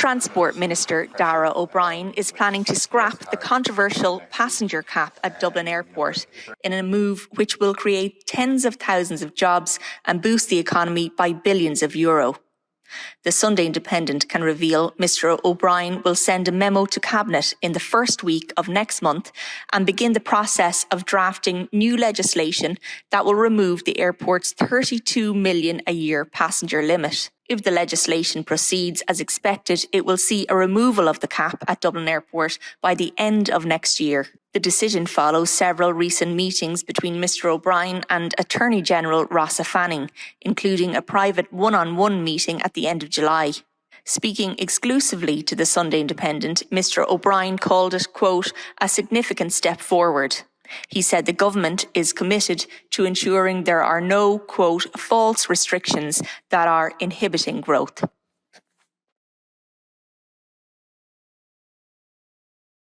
Transport Minister Darragh O'Brien is planning to scrap the controversial passenger cap at Dublin Airport in a move which will create tens of thousands of jobs and boost the economy by billions of euro. The Sunday Independent can reveal Mr O'Brien will send a memo to Cabinet in the first week of next month and begin the process of drafting new legislation that will remove the airport's 32 million a year passenger limit. If the legislation proceeds as expected, it will see a removal of the cap at Dublin Airport by the end of next year. The decision follows several recent meetings between Mr O'Brien and Attorney General Rossa Fanning, including a private one-on-one meeting at the end of July. Speaking exclusively to the Sunday Independent, Mr O'Brien called it, quote, a significant step forward. He said the government is committed to ensuring there are no, quote, false restrictions that are inhibiting growth.